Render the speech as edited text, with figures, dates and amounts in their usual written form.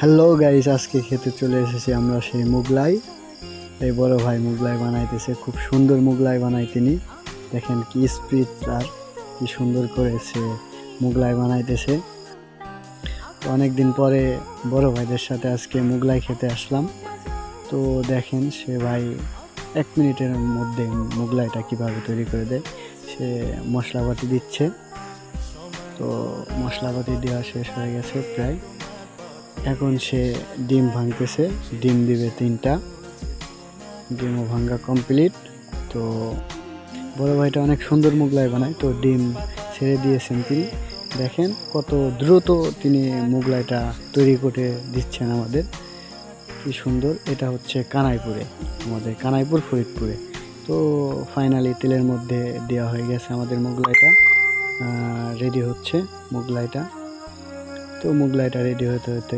Hello guys, আজকে খেতে চলে এসেছি আমরা সেই মুগলাই। এই বড় ভাই মুগলাই বানাইতেছে, খুব সুন্দর মুগলাই বানায় তিনি। দেখেন কি স্পিড তার, কি সুন্দর করে সে মুগলাই বানাইতেছে। তো অনেকদিন পরে বড় ভাইদের সাথে আজকে মুগলাই খেতে আসলাম। তো দেখেন সে ভাই 1 মিনিটের মধ্যে মুগলাইটা কিভাবে তৈরি করে দেয়। সে মশলাপাতি দিচ্ছে, তো মশলাপাতি দেওয়া শেষ হয়ে গেছে প্রায়। এখন সে ডিম ভাঙতেছে, ডিম দিবে 3টা, ডিমও ভাঙা কমপ্লিট। তো বড় ভাইটা অনেক সুন্দর মুগলাই বানায়, তো ডিম ছেড়ে দিয়েছেন তিনি। দেখেন কত দ্রুত তিনি মুগলাইটা তৈরি করে দিচ্ছেন আমাদের, কি সুন্দর। এটা হচ্ছে কানাইপুরে, আমাদের কানাইপুর ফরিদপুরে। তো ফাইনালি তেলের মধ্যে দেওয়া হয়ে গেছে আমাদের মুগলাইটা, রেডি হচ্ছে মুগলাইটা। তো মুগলাইটা রেডি হতে হতে